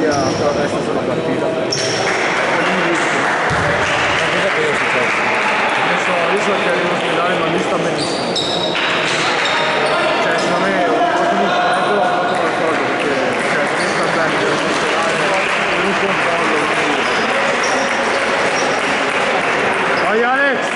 sia per adesso sulla partita. Non so, io so che arrivo all'ospedale ma lui sta benissimo. Cioè, secondo me ho fatto un tempo, ho fatto qualcosa perché cioè, se sta bene all'ospedale, non un controllo. Vai Alex!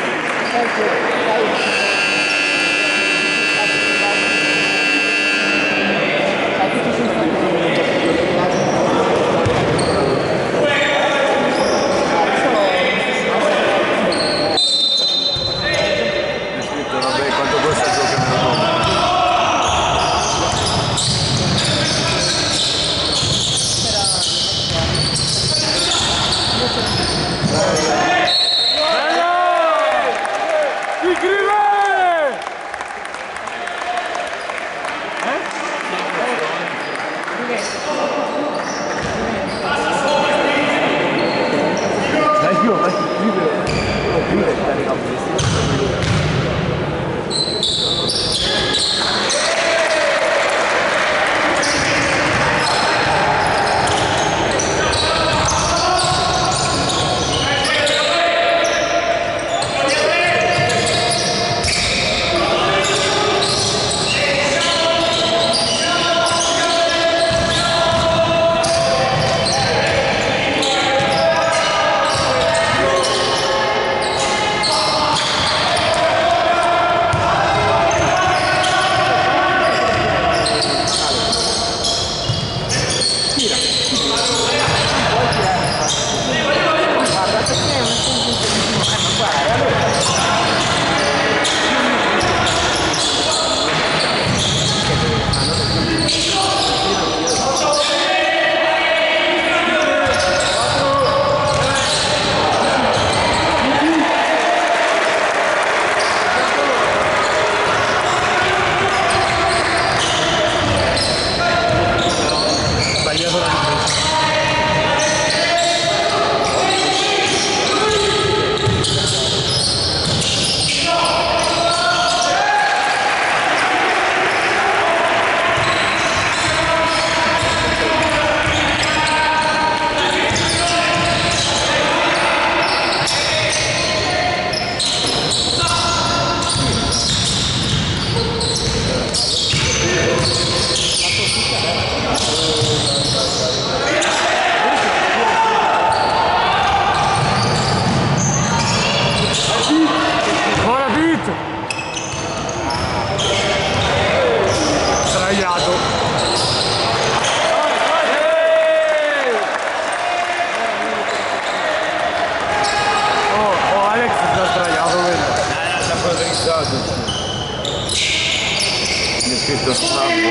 scritto stampo,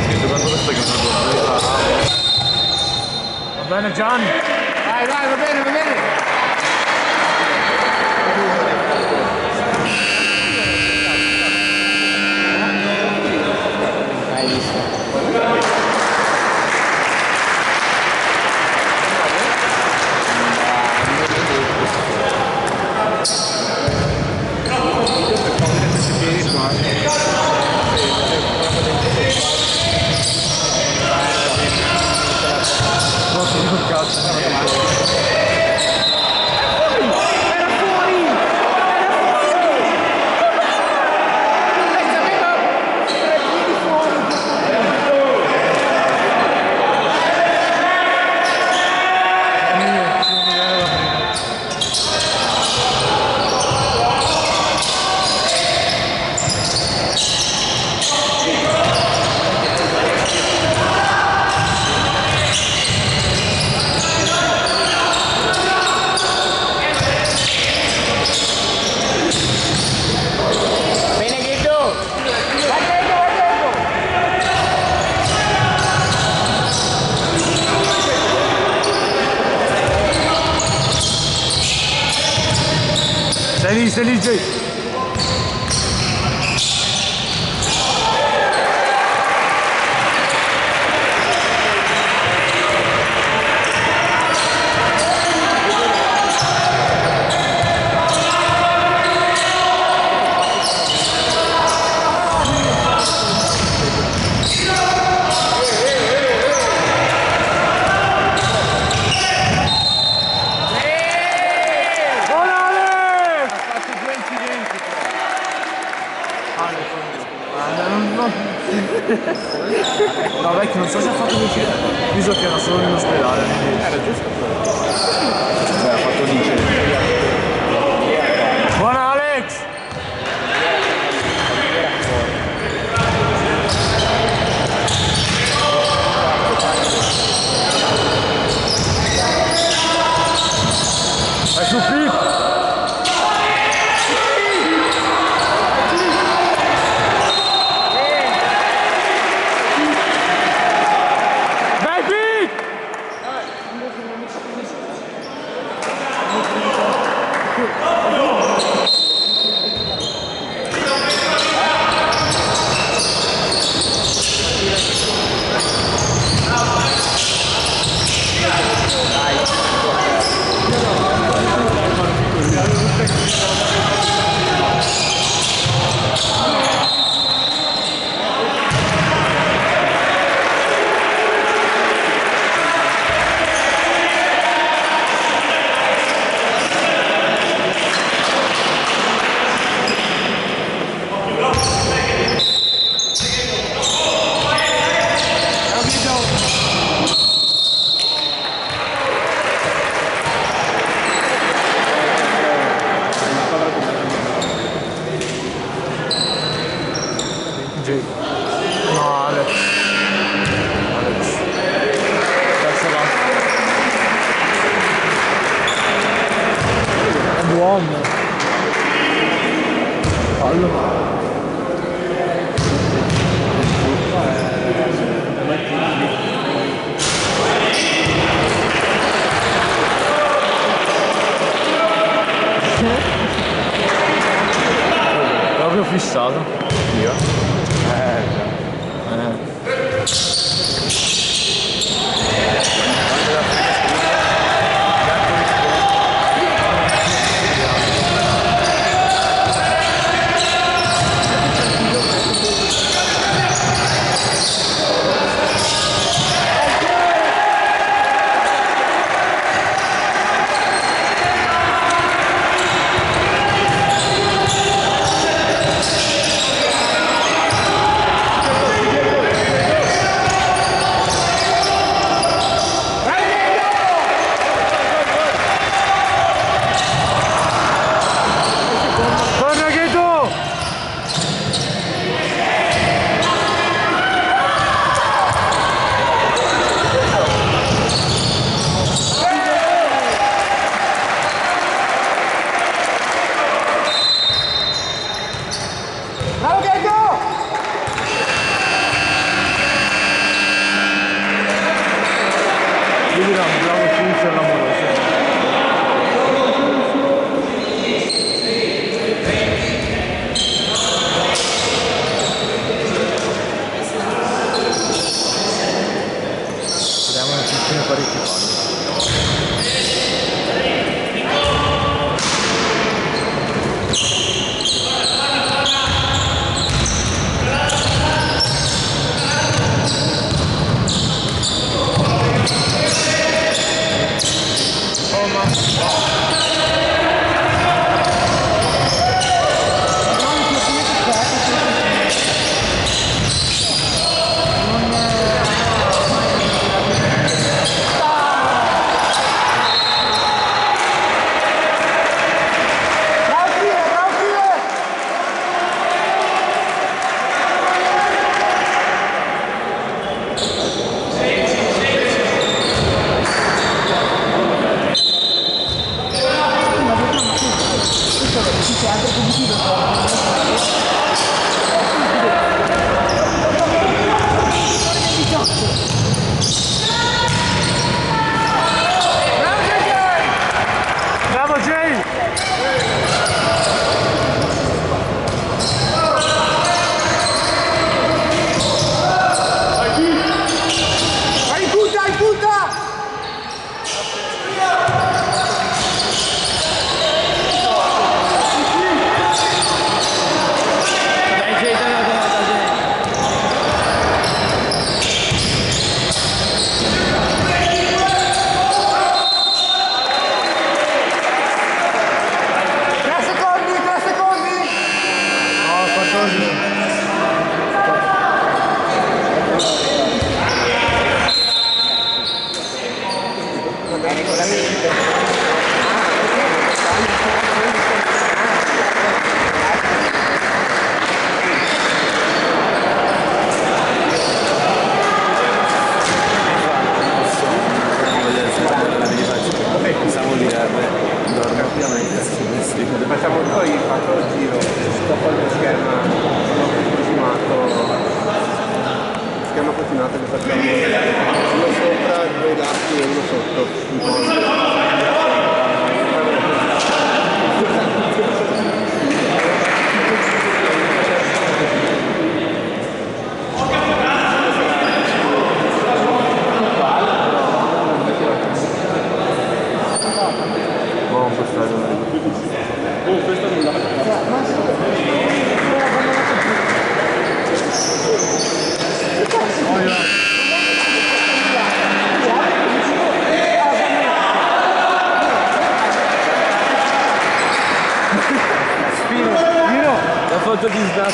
scritto quando questo che non va bene Gianni, vai, va bene, va bene. Hai visto? Sei lì, Jay. No vecchio, non so se ha fatto visto che era solo in ospedale. Era giusto. Cioè, ha fatto l'incidente. Buona Alex! Vai su Pip! No, Alex. Terza là. È buono. Fallo. Proprio fissato. Io? Facciamo poi fatto il giro, dopo il schermo continuato che facciamo uno sopra, due lati e uno sotto. La foto di Snap.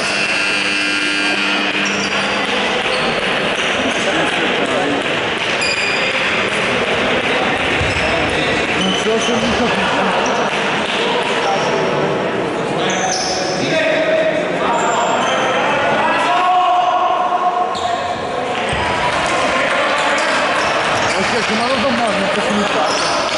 Non so se mi capisco. Ma lo domani non posso iniziare.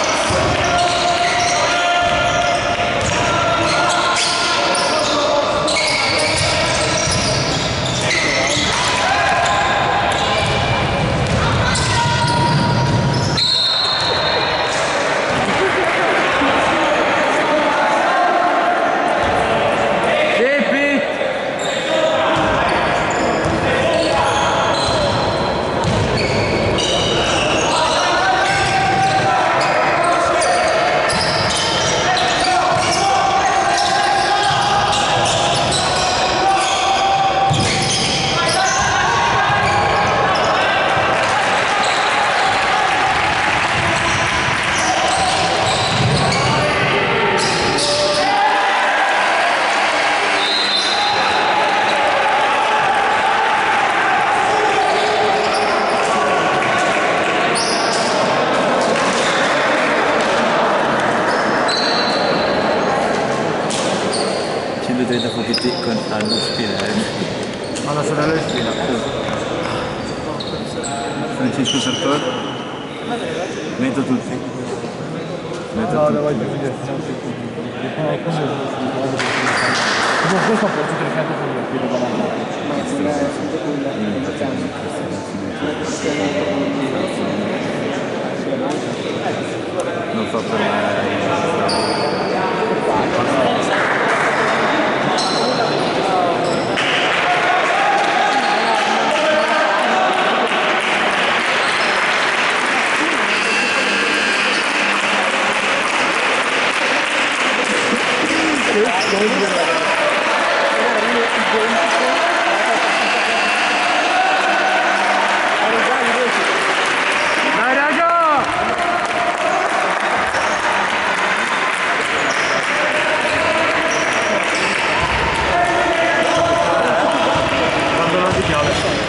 Con Aldo Spinelli. Alla sorella di Spina. Francesco Sartori. Metto tutti. Metto No, tutti. devo vedere. No, questo ho portato 300 con il piede Non fa per me. Dai raga! Quando non ti piace.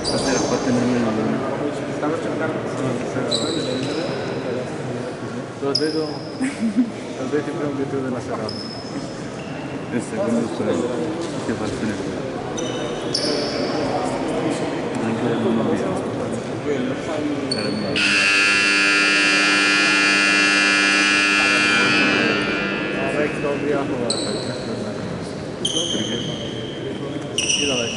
Stasera Stavo cercando lo vedo il primo obiettivo della serata. Questo è come quello che fa il anche il non sto ubriaco perché io l'avevo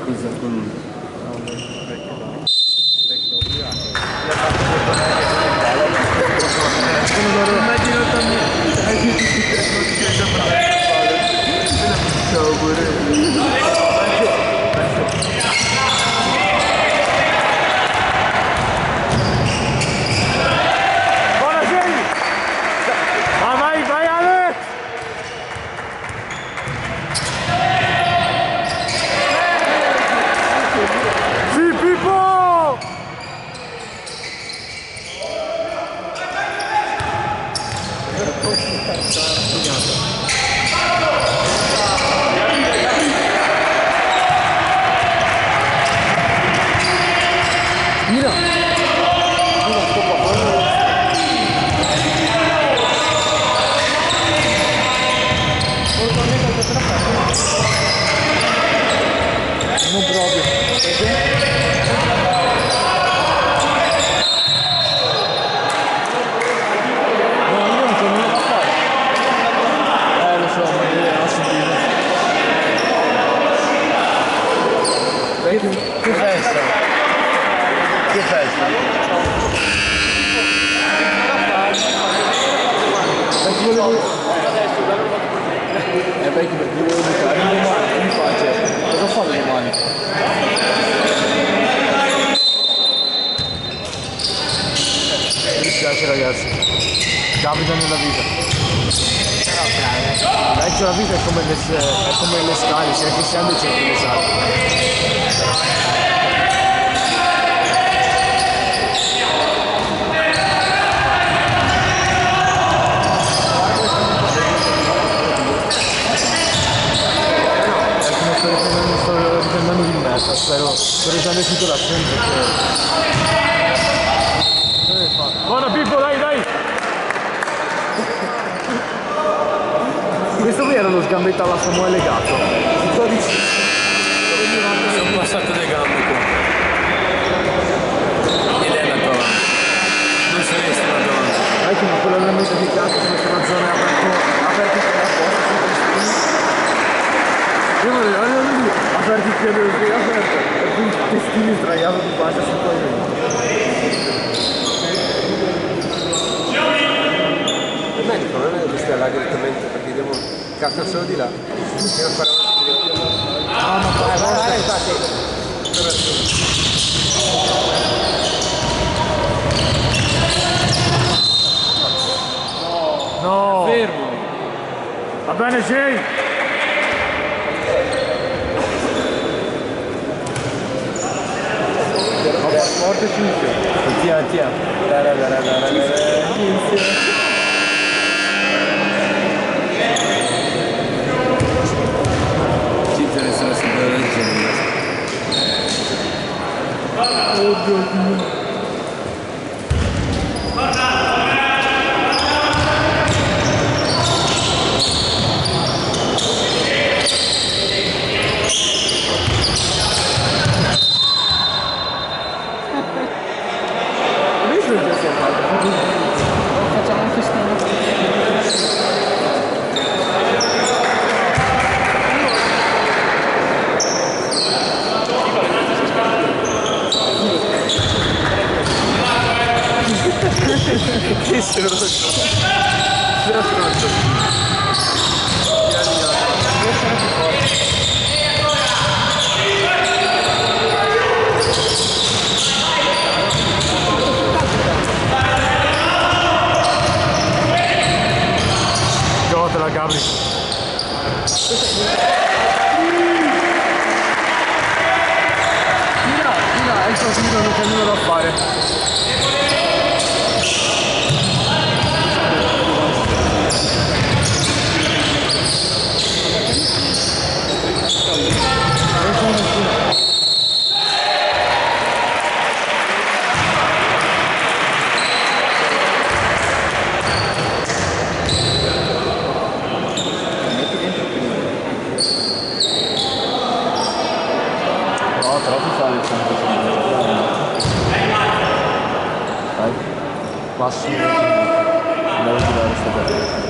scusa con ciao pure. Non proprio, perché? No, io non c'ho nulla da fare. Lo so, ma io non ho sentito. Che festa? Che festa? Perché volevo... perché volevo buttare in faccia. Cosa fanno domani? Mi dispiace ragazzi, capita nella vita. Vecchio, la vita è come le scale, cerchi sempre e cerchi le sale. Sto riprendendo di merda, spero usare tutto l'accento che... Buona Pippo, dai, dai! Questo qui era lo sgambetta alla Samuele Gatto. Sono passato le gambe qua. Ed è la tua. Non sei resta la tua. Dai che ma quello l'hanno modificato, sono su una zona aperta che era posta. Io volevo aperti il piede così aperto e poi il testino sdraiato di pancia su poi. Il medico non è che stia là direttamente perché devo casca solo di là. Devo fare Ah, ma vai, no! Fermo. Va bene, Jay! Forte Cinzia. Tia. Cinzia resta sempre del genere. Oddio Dio. Facciamo un festino. Che stronzo. Giocatela Gabri. Mira, è il suo tiro, non c'è nulla da fare. Passo andavo a girare sta partita.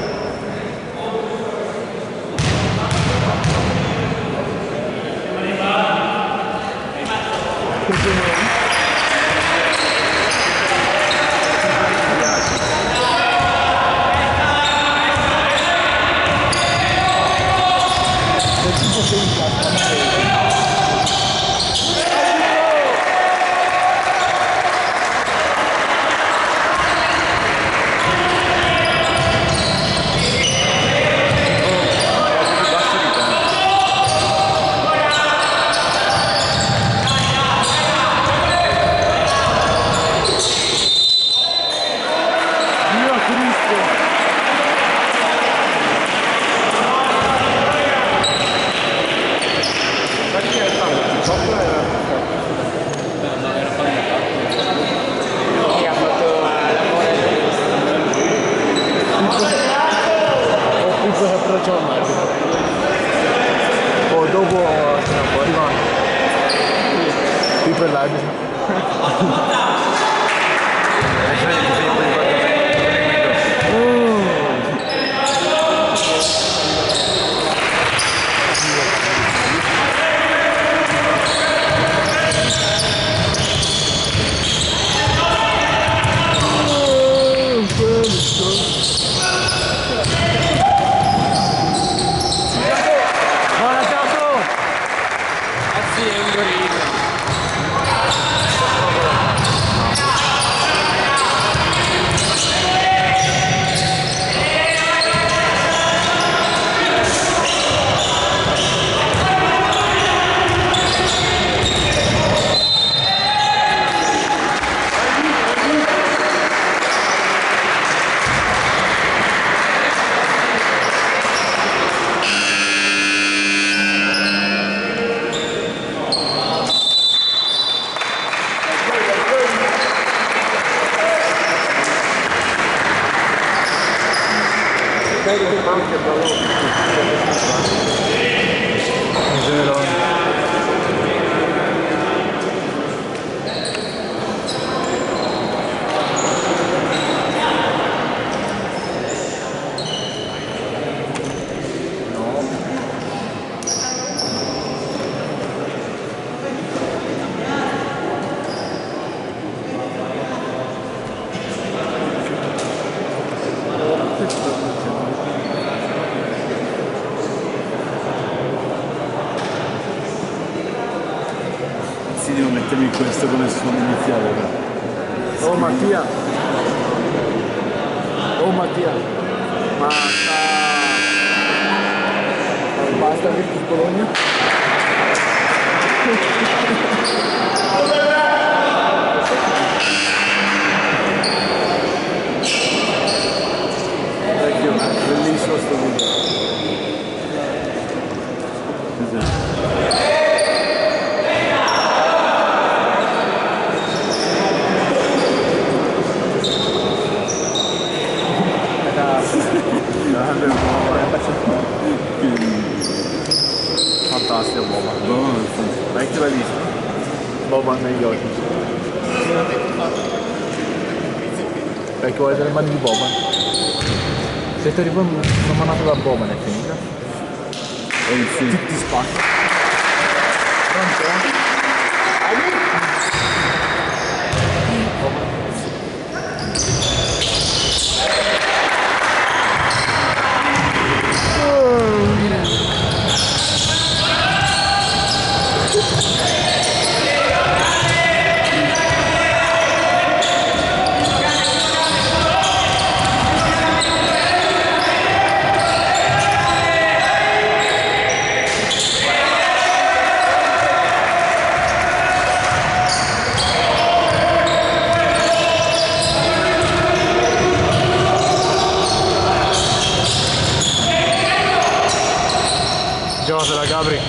Poi dopo ce ne può arrivare. Qui per l'arbitro. Devo mettermi questo come suono iniziale. Oh Mattia! Oh Mattia! Ma basta Virtus Bologna? Vecchio, bellissimo sto video. Fantastico Boban. Vecchio l'hai visto? Boban negli occhi. Perché vuole delle mani di Boban. Se ti arriva una manata da Boban è finita. Ti spacca. Pronto? Giocatela Gabri.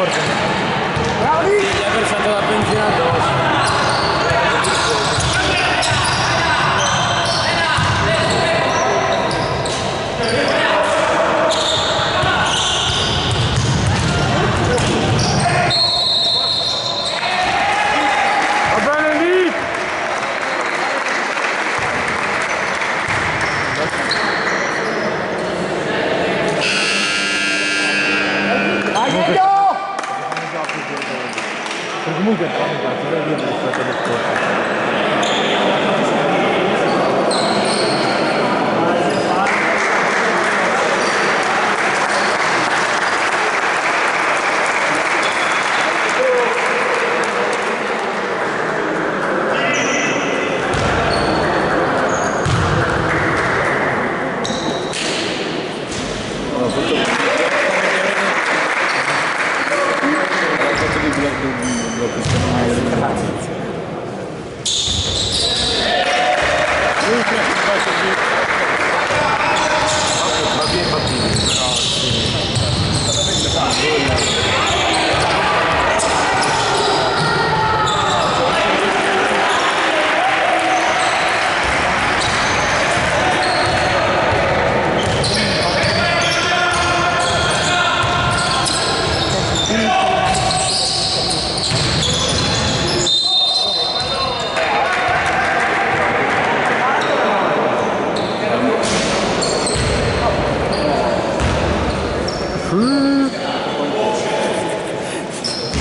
porta. Gli ha versato la benzina addosso. Comunque fanno partire via rispetto allo scorso.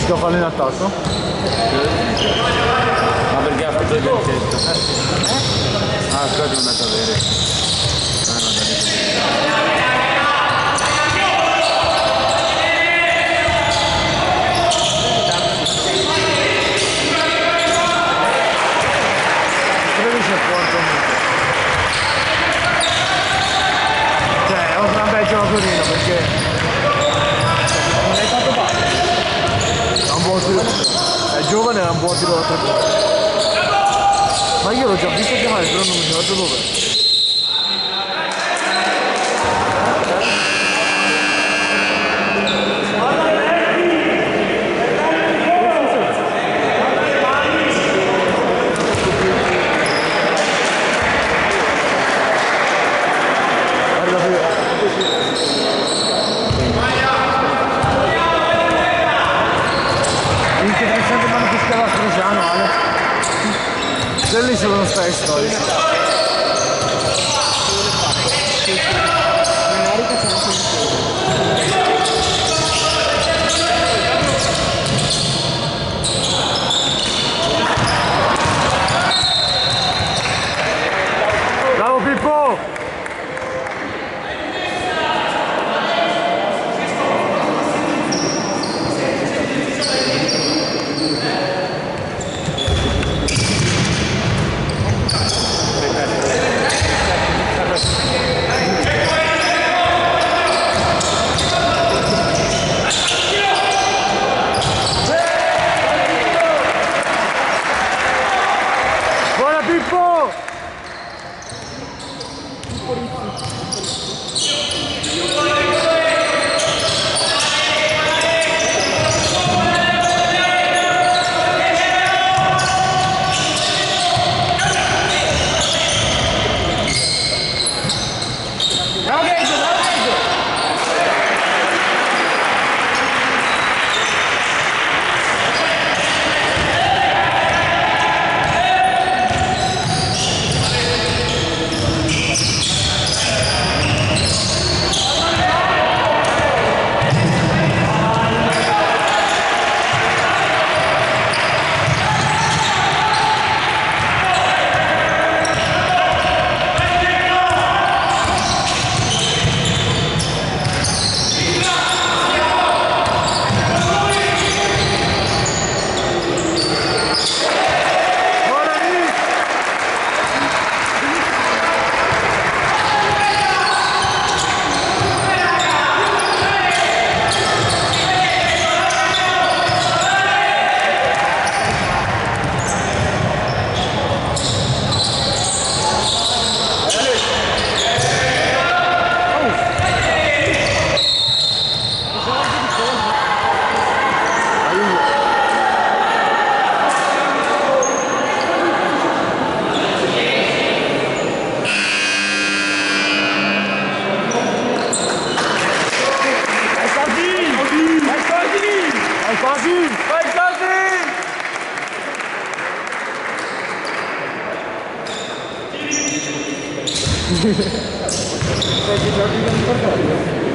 Sto fallo in attacco? Ma perché ha fatto il gancetto? Ah, qua devo andare a vedere. Ah, no, Cioè, è un gran bel giocatorino perché Non hai fatto bene. è un buon tiro. È giovane e è un buon tiro da 3 punti. Ma io l'ho già visto giocare, però non mi ricordo dove. Quelli sono stai storici. In America sono così. Bravo Pippo! Buona Pippo!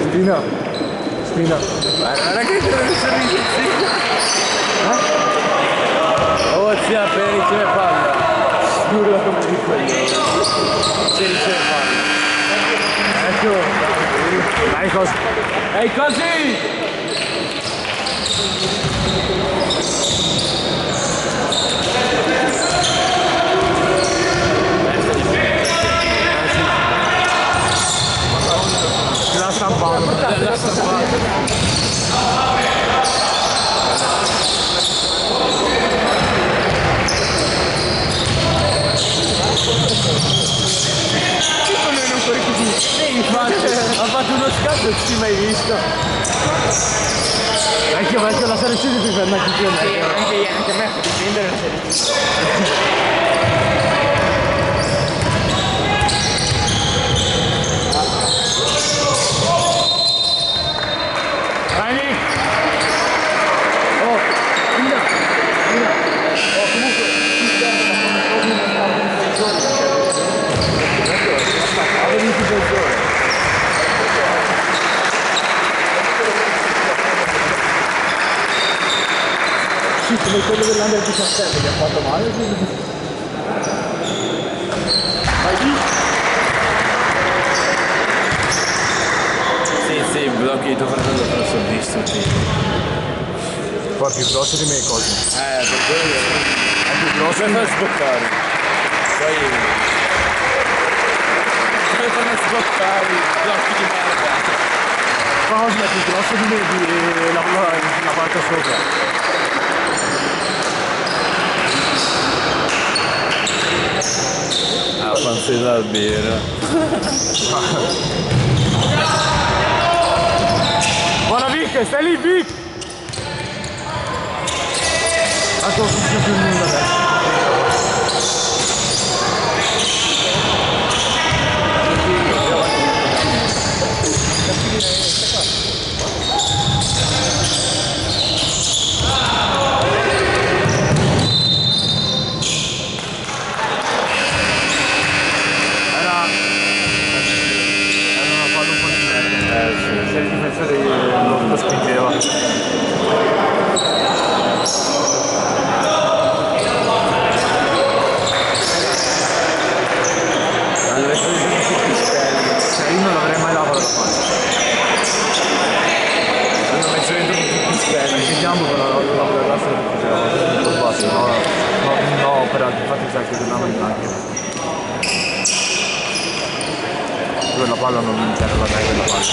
Spina. Spina. Guarda che deve sorridere, oh zia, appena insieme palla. Sicuro come dico io. Sì, insieme palla. Ecco. Dai cosa. Ehi, così! La stampando. La stampata. Ha fatto uno scatto e non si è mai visto. Vecchio, la serie C ti prende anche più Anche a me fa difendere la serie. Vai lì! Oh, Ina! Oh, comunque, avevi in posizione. Sì, come quello dell'Under 17 che ha fatto male. Vai lì! Sì, i blocchi di tuo fratello però sono visto. Poi più grosso di me così. Per quello È più grosso come di fai me. a sboccare? Poi come fai a sboccare i blocchi di merda? Cosmo è più grosso di me di la parte sopra. Ah, panzetta al birra. Buona Vic, stai lì Vic! Tanto non succede più nulla adesso. Era una palla un po' di merda. Sì. Se il difensore lo spingeva. Hanno messo tutti i pistelli. Cioè io non l'avrei mai lavato la palla. Hanno messo dentro tutti i pistelli. Perché Giambo con la classe faceva tutto il basso, no, infatti sai che dobbiamo in macchina. Quella palla non c'era la dai quella palla.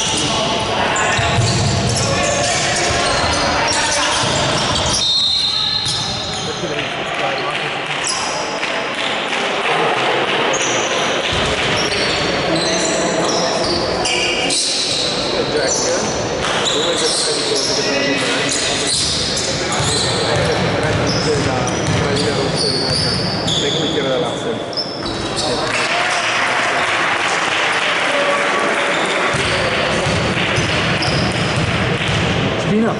Perché devi spostare Tecnica dell'asse. Spina.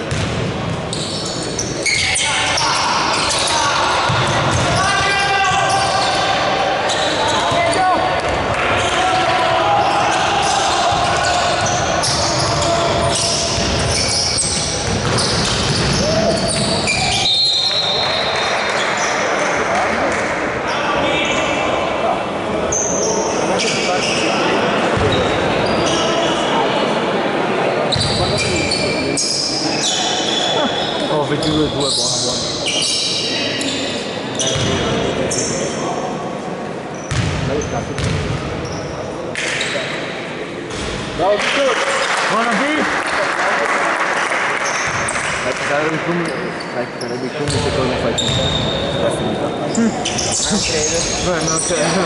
Oh, 22-2, buona. Buona Vic! Sarebbe come se tu non fai più. È finita. Non credo. Beh, non credo.